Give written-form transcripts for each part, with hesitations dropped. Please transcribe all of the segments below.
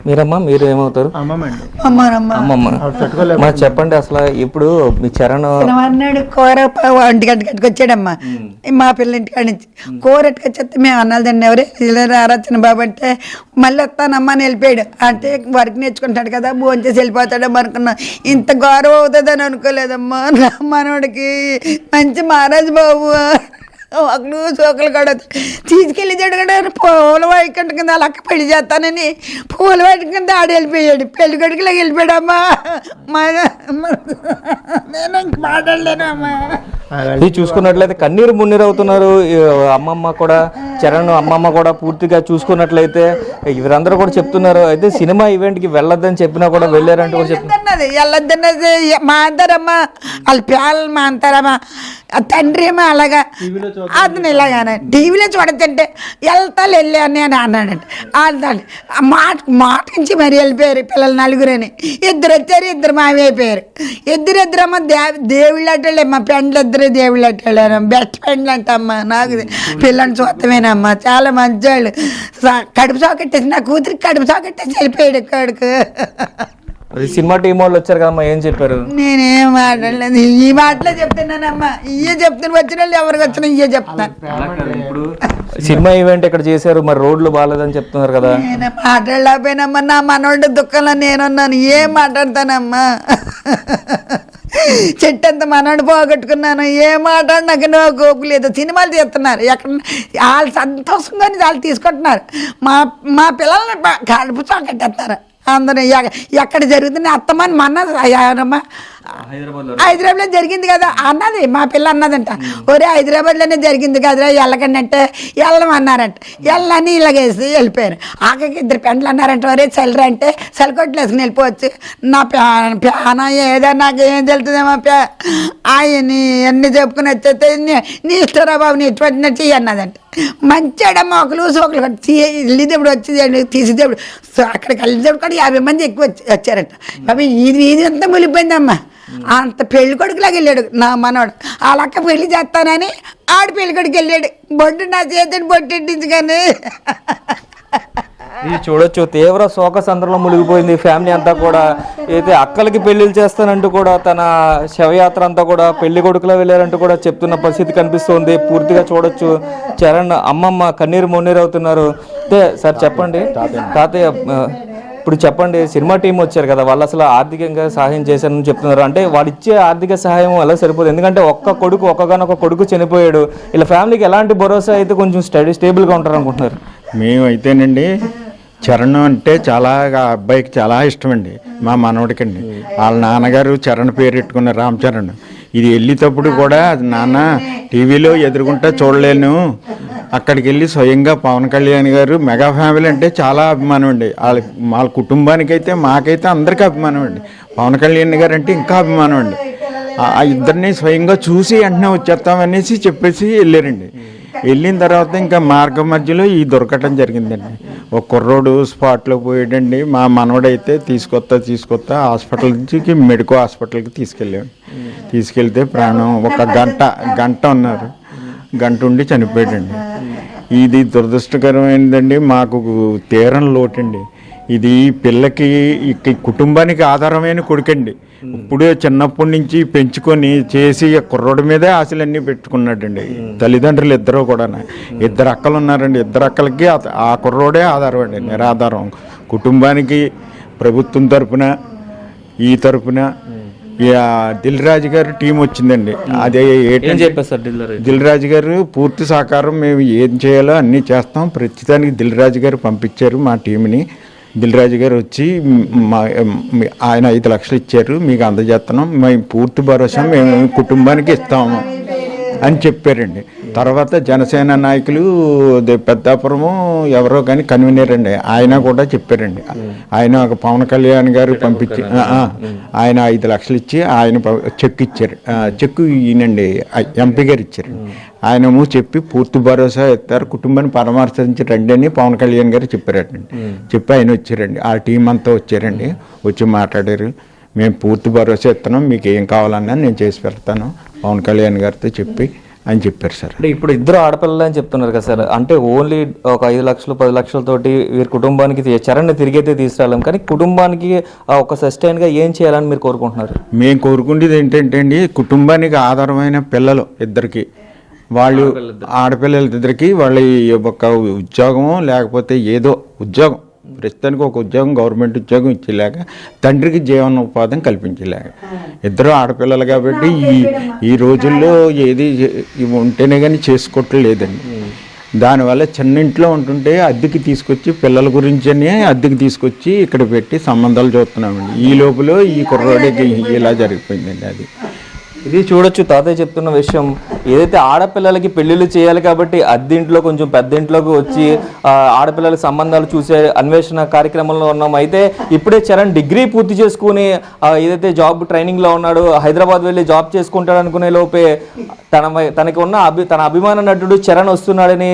మీరమ్మా, మీరు ఏమవుతారు? అమ్మమ్మ. చెప్పండి, అసలు ఇప్పుడు మీ చరణ్ అన్నాడు కూర 1 గంట కట్టుకొచ్చాడమ్మా మా పిల్లల ఇంటికాడ నుంచి. కూర ఎట్టుకొచ్చేస్తే మేము అన్నాలు తిన్న ఎవరే రారా చిన్న బాబు అంటే మళ్ళీ వస్తానమ్మా అని వెళ్ళిపోయాడు. అంటే వర్క్ నేర్చుకుంటాడు కదా, భోంచేసి వెళ్ళిపోతాడమ్మా అనుకున్నా. ఇంత గౌరవం అవుతుందని అనుకోలేదమ్మా. నా మనోడికి మంచి మహారాజు బాబు ఒకళ్ళు చోకలు కూడా తీసుకెళ్ళి కూడా పూల వాయికంట కింద అలా పెళ్లి చేస్తానని పూల వాయిక కింద ఆడ వెళ్ళిపోయాడు. పెళ్లి కొడుకులోకి వెళ్ళిపోయాడమ్మా. నేను ఇంక మాట్లాడలేను అమ్మా. ఇది చూసుకున్నట్లయితే కన్నీరు మున్నీరు అవుతున్నారు అమ్మమ్మ కూడా, చరణ్ అమ్మమ్మ కూడా. పూర్తిగా చూసుకున్నట్లయితే వీరందరూ కూడా చెప్తున్నారు. అయితే సినిమా ఈవెంట్కి వెళ్ళొద్దని చెప్పినా కూడా వెళ్ళారంటే కూడా చెప్తున్నది. వెళ్ళొద్దన్నది మా అంటారమ్మా, వాళ్ళ పిల్లలు మా అంటారమ్మా, తండ్రి ఏమో అలాగా అతను ఇలాగానే టీవీలో చూడతంటే వెళ్తాను వెళ్ళాను అని అన్నాడంటే అర్థండి మాటించి మరి వెళ్ళిపోయారు పిల్లలు 4 ఇద్దరు వచ్చారు, 2 మావి అయిపోయారు. ఇద్దరమ్మ దేవుళ్ళు అట్టలే మా ఫ్రెండ్లు 2 దేవుళ్ళు అట్టలేరు. బెస్ట్ ఫ్రెండ్లు అంటమ్మా నాకు పిల్లల్ని చూస్తామేనమ్మా. చాలా మంచి వాళ్ళు. కడుపు సాకెట్టేసి నా కూతురికి కడుపు సాకెట్టేసి వెళ్ళిపోయాడు ఇక్కడికి. సినిమా టీం వాళ్ళు వచ్చారు కదమ్మా, ఏం చెప్పారు? నేనేం మాట్లాడలేదు. ఈ మాటలే చెప్తున్నానమ్మా. ఇయ్యే చెప్తాను, వచ్చిన వాళ్ళు ఎవరికి వచ్చినా ఇయ్యే చెప్తాను. ఇప్పుడు సినిమా ఈవెంట్ ఇక్కడ చేశారు, మరి రోడ్లు బాగాలేదని చెప్తున్నారు కదా. నేను మాట్లాడలేకపోయినమ్మా. నా మనోడి దుఃఖంలో నేనున్నాను. ఏం మాట్లాడతానమ్మా. చెట్టంత మనోడు పోగొట్టుకున్నాను. ఏం మాట్లాడి నాకు గోపు లేదు. సినిమాలు తీస్తున్నారు, ఎక్కడ వాళ్ళు సంతోషంగానే వాళ్ళు తీసుకుంటున్నారు. మా పిల్లల్ని కడుపు చాకట్టేస్తారు అందరూ. ఎక్కడ జరుగుతుంది అత్తమ్మని అన్నమ్మా హైదరాబాద్లో జరిగింది కదా అన్నది. మా పిల్ల అన్నదంట, ఒరే హైదరాబాద్లోనే జరిగింది కదరా వెళ్ళకండి అంటే వెళ్ళమన్నారంట. వెళ్ళని ఇలాగేసి వెళ్ళిపోయారు. ఆఖరికి 2 పెండ్లు అన్నారంట, ఒరే చల్లరా అంటే చలికొట్లు వేసుకుని వెళ్ళిపోవచ్చు. నా ప్యాన ఏదో నాకు ఏం తెలుతుందేమో ఆయన్ని అన్ని చెప్పుకుని వచ్చేస్తే నీ ఇష్టరా బాబు నీ ఇటువంటి అన్నదంట. మంచిడమ్మా. ఒకరు వెళ్ళిదేప్పుడు వచ్చి తీసేదేప్పుడు అక్కడికి వెళ్ళేదేప్పుడు కూడా 50 మంది ఎక్కువ వచ్చారంట. బాబు ఇది అంతా ములిపోయిందమ్మా. అంత పెళ్లి కొడుకులాగా వెళ్ళాడు నా మనవాడు. వాళ్ళక్క పెళ్లి చేస్తానని ఆడు పెళ్లి కొడుకు వెళ్ళాడు. బొడ్డు నా చేతిని బొట్టెట్టించి కానీ ఇది చూడొచ్చు, తీవ్ర శోక సందర్భంలో మునిగిపోయింది ఫ్యామిలీ అంతా కూడా. అయితే అక్కలకి పెళ్లిళ్ళు చేస్తానంటూ కూడా తన శవయాత్ర అంతా కూడా పెళ్లి కొడుకులో వెళ్ళారంటూ కూడా చెప్తున్న పరిస్థితి కనిపిస్తుంది. పూర్తిగా చూడొచ్చు చరణ్ అమ్మమ్మ కన్నీరు మున్నీరు అవుతున్నారు. అయితే సార్ చెప్పండి తాతయ్య, ఇప్పుడు చెప్పండి, సినిమా టీం వచ్చారు కదా, వాళ్ళు అసలు ఆర్థికంగా సహాయం చేశారని చెప్తున్నారు. అంటే వాళ్ళు ఇచ్చే ఆర్థిక సహాయం అలా సరిపోదు, ఎందుకంటే ఒక్కగానొక్క కొడుకు చనిపోయాడు. ఇలా ఫ్యామిలీకి ఎలాంటి భరోసా అయితే కొంచెం స్టేబుల్గా ఉంటారు అనుకుంటున్నారు? మేమైతేనండి చరణ్ అంటే చాలా అబ్బాయికి చాలా ఇష్టం అండి, మా మనవడికండి. వాళ్ళ నాన్నగారు చరణ్ పేరు పెట్టుకున్నారు, రామ్ చరణ్. ఇది వెళ్ళేటప్పుడు కూడా నాన్న టీవీలో ఎదురుకుంటా చూడలేను, అక్కడికి వెళ్ళి స్వయంగా పవన్ కళ్యాణ్ గారు మెగా ఫ్యామిలీ అంటే చాలా అభిమానం అండి. వాళ్ళ కుటుంబానికి అయితే మాకైతే అందరికీ అభిమానం అండి. పవన్ కళ్యాణ్ గారు అంటే ఇంకా అభిమానం అండి. ఆ ఇద్దరిని స్వయంగా చూసి వెంటనే వచ్చేస్తామనేసి చెప్పేసి వెళ్ళారండి. వెళ్ళిన తర్వాత ఇంకా మార్గం మధ్యలో ఈ దొరకటం జరిగిందండి. ఒక కుర్రోడు స్పాట్లో పోయాడండి. మా మనవడైతే తీసుకొస్తా హాస్పిటల్ నుంచి మెడికో హాస్పిటల్కి తీసుకెళ్తే ప్రాణం ఒక గంట ఉన్నారు, గంట ఉండి చనిపోయాడండి. ఇది దురదృష్టకరమైనదండి. మాకు తీరం లోటండి. ఇది పిల్లకి కుటుంబానికి ఆధారమైన కొడుకండి. ఇప్పుడే చిన్నప్పటి నుంచి పెంచుకొని చేసి కుర్రోడి మీదే ఆశలన్నీ పెట్టుకున్నాడండి. తల్లిదండ్రులు ఇద్దరు కూడా, 2 అక్కలు ఉన్నారండి. 2 అక్కలకి ఆ కుర్రోడే ఆధారం అండి, నిరాధారం. కుటుంబానికి ప్రభుత్వం తరపున ఈ తరపున దిల్ రాజు గారు టీం వచ్చిందండి. అదే దిల్ రాజు గారు పూర్తి సహకారం, మేము ఏం చేయాలో అన్నీ చేస్తాం. ప్రస్తుతానికి దిల్ రాజు గారు పంపించారు మా టీంని. దిల్ రాజు గారు వచ్చి ఆయన 5 లక్షలు ఇచ్చారు, మీకు అందజేస్తున్నాం, మేము పూర్తి భరోసా మేము కుటుంబానికి ఇస్తాము అని చెప్పారండి. తర్వాత జనసేన నాయకులు పెద్దాపురము ఎవరో కానీ కన్వీనర్ అండి, ఆయన కూడా చెప్పారండి. ఆయన ఒక పవన్ కళ్యాణ్ గారు పంపించి ఆయన 5 లక్షలు ఇచ్చి ఆయన చెక్ ఇచ్చారు. చెక్ ఈయనండి ఎంపీ గారు ఇచ్చారు. ఆయనేమో చెప్పి పూర్తి భరోసా ఇస్తారు, కుటుంబాన్ని పరామర్శించి రండి అని పవన్ కళ్యాణ్ గారు చెప్పారండి. చెప్పి ఆయన వచ్చారండి, ఆ టీం అంతా వచ్చారండి. వచ్చి మాట్లాడారు, మేము పూర్తి భరోసా ఇస్తున్నాం, మీకు ఏం కావాలన్నా నేను చేసి పెడతాను పవన్ కళ్యాణ్ గారితో చెప్పి అని చెప్పారు సార్. అంటే ఇప్పుడు ఇద్దరు ఆడపిల్లలు అని చెప్తున్నారు కదా సార్, అంటే ఓన్లీ ఒక 5 లక్షలు 10 లక్షలతోటి వీరి కుటుంబానికి చరణ్ని తిరిగైతే తీసుకురాలేం, కానీ కుటుంబానికి ఒక సస్టైన్గా ఏం చేయాలని మీరు కోరుకుంటున్నారు? మేము కోరుకునేది ఏంటంటే అండి, కుటుంబానికి ఆధారమైన పిల్లలు ఇద్దరికి, వాళ్ళు ఆడపిల్లలిద్దరికి వాళ్ళ ఒక ఉద్యోగము లేకపోతే ఏదో ఉద్యోగం, ప్రస్తుతానికి ఒక ఉద్యోగం గవర్నమెంట్ ఉద్యోగం ఇచ్చేలాగా, తండ్రికి జీవనోపాధి కల్పించేలాగా. ఇద్దరు ఆడపిల్లలు కాబట్టి ఈ రోజుల్లో ఏది ఉంటేనే కానీ చేసుకోవట్లేదండి. దానివల్ల చిన్న ఇంట్లో ఉంటుంటే అద్దెకి తీసుకొచ్చి పిల్లల గురించి అద్దెకి తీసుకొచ్చి ఇక్కడ పెట్టి సంబంధాలు చూస్తున్నామండి. ఈ లోపల ఈ కుర్రోడికి ఇలా జరిగిపోయిందండి. అది ఇది చూడొచ్చు తాతయ్య చెప్తున్న విషయం, ఏదైతే ఆడపిల్లలకి పెళ్లిళ్ళు చేయాలి కాబట్టి అద్దెంట్లో కొంచెం పెద్ద ఇంట్లోకి వచ్చి ఆడపిల్లల సంబంధాలు చూసే అన్వేషణ కార్యక్రమంలో ఉన్నాం. అయితే ఇప్పుడే చరణ్ డిగ్రీ పూర్తి చేసుకుని ఏదైతే జాబ్ ట్రైనింగ్లో ఉన్నాడు, హైదరాబాద్ వెళ్ళి జాబ్ చేసుకుంటాడు అనుకునే లోపే తనకి ఉన్న తన అభిమాన నటుడు చరణ్ వస్తున్నాడని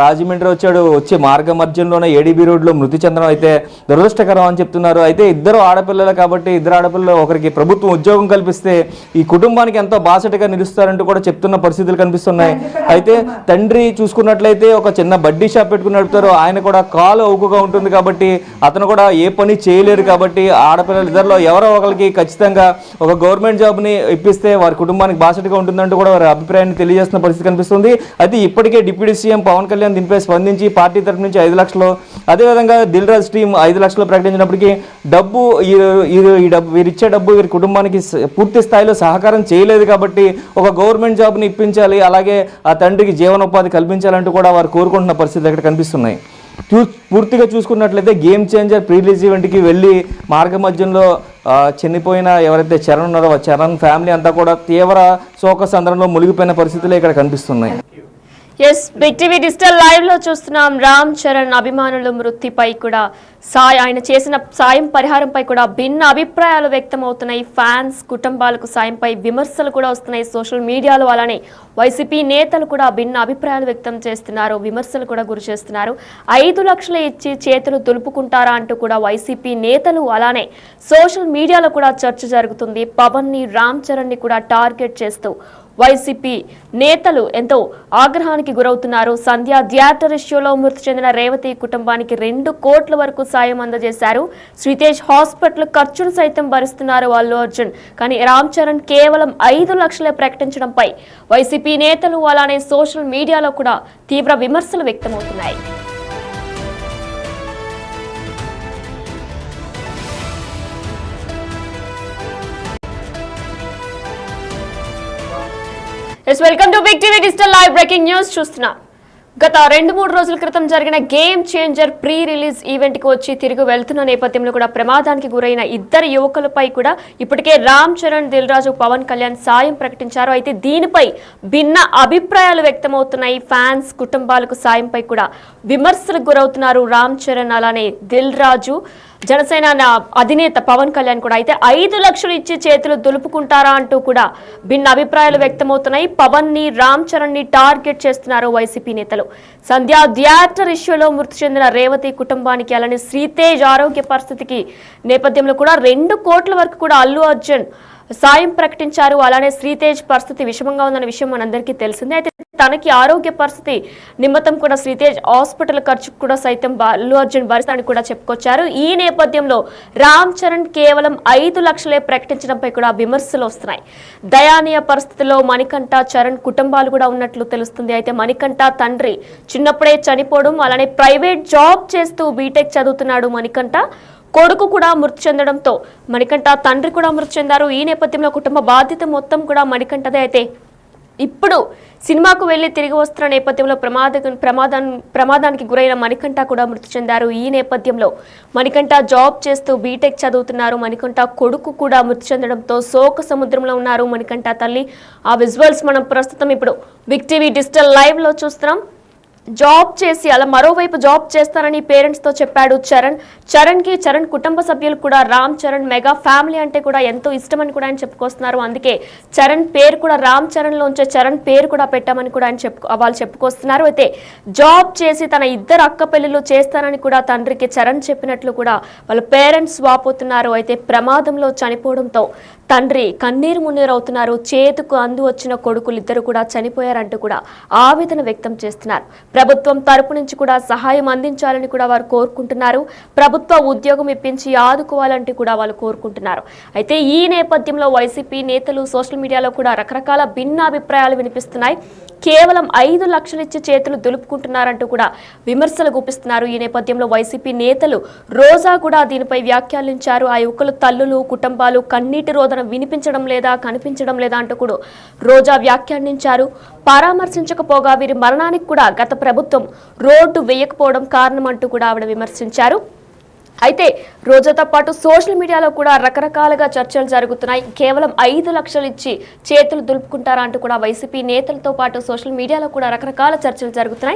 రాజమండ్రి వచ్చే మార్గ మధ్యంలోనే ఏడీబీ రోడ్లో మృతి చెందడం అయితే దురదృష్టకరం అని చెప్తున్నారు. అయితే ఇద్దరు ఆడపిల్లలు కాబట్టి ఇద్దరు ఆడపిల్లలు ఒకరికి ప్రభుత్వం ఉద్యోగం కల్పిస్తే ఈ కుటుంబానికి ఎంతో బాసటగా నిలుస్తారంటూ కూడా చెప్తున్న పరిస్థితులు కనిపిస్తున్నాయి. అయితే తండ్రి చూసుకున్నట్లయితే ఒక చిన్న బడ్డీ షాప్ పెట్టుకుని నడుపుతారు, ఆయన కూడా కాలు అవుకుగా ఉంటుంది కాబట్టి అతను కూడా ఏ పని చేయలేరు. కాబట్టి ఆడపిల్లలు ఇద్దరిలో ఎవరో ఒకరికి ఖచ్చితంగా ఒక గవర్నమెంట్ జాబ్ని ఇప్పిస్తే వారి కుటుంబానికి బాసటగా ఉంటుందంటూ కూడా వారి అభిప్రాయాన్ని తెలియజేస్తున్న పరిస్థితి కనిపిస్తుంది. అయితే ఇప్పటికే డిప్యూటీ సీఎం పవన్ కళ్యాణ్ దీనిపై స్పందించి పార్టీ తరఫు నుంచి 5 లక్షలు, అదేవిధంగా దిల్ రాజు టీం 5 లక్షలు ప్రకటించినప్పటికీ వీరిచ్చే డబ్బు వీరి కుటుంబానికి పూర్తి స్థాయిలో సహకారం చేయలేదు. కాబట్టి ఒక గవర్నమెంట్ జాబ్ని ఇప్పించాలి, అలాగే ఆ తండ్రికి జీవనోపాధి కల్పించాలంటూ కూడా వారు కోరుకుంటున్న పరిస్థితులు అక్కడ కనిపిస్తున్నాయి. పూర్తిగా చూసుకున్నట్లయితే గేమ్ చేంజర్ ప్రీ రిలీజ్ ఈవెంట్కి వెళ్ళి మార్గ మధ్యంలో చనిపోయిన ఎవరైతే చరణ్ ఉన్నారో చరణ్ ఫ్యామిలీ అంతా కూడా తీవ్ర శోక సందర్భంలో మునిగిపోయిన పరిస్థితులు ఇక్కడ కనిపిస్తున్నాయి. Yes, big TV digital live లో చూస్తున్నాం. రామ్ చరణ్ అభిమానుల మృతిపై కూడా ఆయన చేసిన సాయం పరిహారంపై కూడా భిన్న అభిప్రాయాలు వ్యక్తమవుతున్నాయి. ఫ్యాన్స్ కుటుంబాలకు సాయంపై విమర్శలు కూడా వస్తున్నాయి సోషల్ మీడియాలో. అలానే వైసీపీ నేతలు కూడా భిన్న అభిప్రాయాలు వ్యక్తం చేస్తున్నారు, విమర్శలు కూడా గురి చేస్తున్నారు. 5 లక్షలు ఇచ్చి చేతులు దులుపుకుంటారా అంటూ కూడా వైసీపీ నేతలు, అలానే సోషల్ మీడియాలో కూడా చర్చ జరుగుతుంది. పవన్ ని రామ్ చరణ్ ని కూడా టార్గెట్ చేస్తూ వైసీపీ నేతలు ఎంతో ఆగ్రహానికి గురవుతున్నారు. సంధ్య థియేటర్ ఇష్యూలో మృతి చెందిన రేవతి కుటుంబానికి 2 కోట్ల వరకు సాయం అందజేశారు. శ్రీతేజ్ హాస్పిటల్ ఖర్చులు సైతం భరిస్తున్నారు అల్లు అర్జున్. కానీ రామ్ చరణ్ కేవలం 5 లక్షలే ప్రకటించడంపై వైసీపీ నేతలు అలానే సోషల్ మీడియాలో కూడా తీవ్ర విమర్శలు వ్యక్తమవుతున్నాయి. Welcome to big TV digital live breaking news చూస్తున్నాం. గత 2-3 రోజుల క్రితం జరిగిన game changer pre release event కి వచ్చి తిరిగి వెళ్తున్న నేపథ్యంలో కూడా ప్రమాదానికి గురైన 2 యువకులపై కూడా ఇప్పటికే రామ్ చరణ్, దిల్ రాజు, పవన్ కళ్యాణ్ సాయం ప్రకటించారు. అయితే దీనిపై భిన్న అభిప్రాయాలు వ్యక్తమవుతున్నాయి. ఫ్యాన్స్ కుటుంబాలకు సాయంపై కూడా విమర్శలకు గురవుతున్నారు రామ్ చరణ్ అలానే దిల్ రాజు. జనసేన అధినేత పవన్ కళ్యాణ్ కూడా అయితే 5 లక్షలు ఇచ్చి చేతులు దులుపుకుంటారా అంటూ కూడా భిన్న అభిప్రాయాలు వ్యక్తమవుతున్నాయి. పవన్ ని రామ్ చరణ్ ని టార్గెట్ చేస్తున్నారు వైసీపీ నేతలు. సంధ్యా థియేటర్ ఇష్యూలో మృతి చెందిన రేవతి కుటుంబానికి అలానే శ్రీతేజ్ ఆరోగ్య పరిస్థితికి నేపథ్యంలో కూడా 2 కోట్ల వరకు కూడా అల్లు అర్జున్ సాయం ప్రకటించారు. అలానే శ్రీతేజ్ పరిస్థితి విషమంగా ఉందన్న విషయం మనందరికీ తెలిసిందే. అయితే తనకి ఆరోగ్య పరిస్థితి నిమిత్తం కూడా శ్రీతేజ్ హాస్పిటల్ ఖర్చు కూడా సైతం అల్లు అర్జున్ భరిస్తానని కూడా చెప్పుకొచ్చారు. ఈ నేపథ్యంలో రామ్ చరణ్ కేవలం 5 లక్షలే ప్రకటించడంపై కూడా విమర్శలు వస్తున్నాయి. దయానీయ పరిస్థితిలో మణికంఠ, చరణ్ కుటుంబాలు కూడా ఉన్నట్లు తెలుస్తుంది. అయితే మణికంఠ తండ్రి చిన్నప్పుడే చనిపోవడం, అలానే ప్రైవేట్ జాబ్ చేస్తూ బీటెక్ చదువుతున్నాడు మణికంఠ. కొడుకు కూడా మృతి చెందడంతో మణికంఠ తండ్రి కూడా మృతి చెందారు. ఈ నేపథ్యంలో కుటుంబ బాధ్యత మొత్తం కూడా మణికంఠదే. అయితే ఇప్పుడు సినిమాకు వెళ్లి తిరిగి వస్తున్న నేపథ్యంలో ప్రమాదానికి గురైన మణికంఠ కూడా మృతి చెందారు. ఈ నేపథ్యంలో మణికంఠ జాబ్ చేస్తూ బీటెక్ చదువుతున్నారు. మణికంఠ కొడుకు కూడా మృతి చెందడంతో శోక సముద్రంలో ఉన్నారు మణికంఠ తల్లి. ఆ విజువల్స్ మనం ప్రస్తుతం ఇప్పుడు బిగ్ టీవీ డిజిటల్ లైవ్ లో చూస్తున్నాం. జాబ్ చేసి అలా మరోవైపు జాబ్ చేస్తానని పేరెంట్స్ తో చెప్పాడు చరణ్ కుటుంబ సభ్యులు కూడా రామ్ చరణ్ మెగా ఫ్యామిలీ అంటే కూడా ఎంతో ఇష్టమని కూడా ఆయన చెప్పుకొస్తున్నారు. అందుకే చరణ్ పేరు కూడా రామ్ చరణ్ లోంచే చరణ్ పేరు కూడా పెట్టామని కూడా వాళ్ళు చెప్పుకొస్తున్నారు. అయితే జాబ్ చేసి తన 2 అక్క పెళ్లిళ్ళు చేస్తానని కూడా తండ్రికి చరణ్ చెప్పినట్లు కూడా వాళ్ళ పేరెంట్స్ వాపోతున్నారు. అయితే ప్రమాదంలో చనిపోవడంతో తండ్రి కన్నీరు మున్నీరవుతున్నారు. చేతుకు అందు వచ్చిన కొడుకులు ఇద్దరు కూడా చనిపోయారంటూ కూడా ఆవేదన వ్యక్తం చేస్తున్నారు. ప్రభుత్వం తరపు నుంచి కూడా సహాయం అందించాలని కూడా వారు కోరుకుంటున్నారు. ప్రభుత్వ ఉద్యోగం ఇప్పించి ఆదుకోవాలంటూ కూడా వాళ్ళు కోరుకుంటున్నారు. అయితే ఈ నేపథ్యంలో వైసీపీ నేతలు సోషల్ మీడియాలో కూడా రకరకాల భిన్నాభిప్రాయాలు వినిపిస్తున్నాయి. కేవలం 5 లక్షలు ఇచ్చి చేతులు దులుపుకుంటున్నారంటూ కూడా విమర్శలు గుప్పిస్తున్నారు. ఈ నేపథ్యంలో వైసీపీ నేతలు రోజా కూడా దీనిపై వ్యాఖ్యానించారు. ఆ యువకులు తల్లులు కుటుంబాలు కన్నీటి రోదన వినిపించడం లేదా కనిపించడం లేదా అంటూ కూడా రోజా వ్యాఖ్యానించారు. పరామర్శించకపోగా వీరి మరణానికి కూడా గత ప్రభుత్వం రోడ్డు వేయకపోవడం కారణం అంటూ కూడా ఆవిడ విమర్శించారు. అయితే రోజాతో పాటు సోషల్ మీడియాలో కూడా రకరకాలుగా చర్చలు జరుగుతున్నాయి. కేవలం 5 లక్షలు ఇచ్చి చేతులు దులుపుకుంటారా అంటూ కూడా వైసీపీ నేతలతో పాటు సోషల్ మీడియాలో కూడా రకరకాల చర్చలు జరుగుతున్నాయి.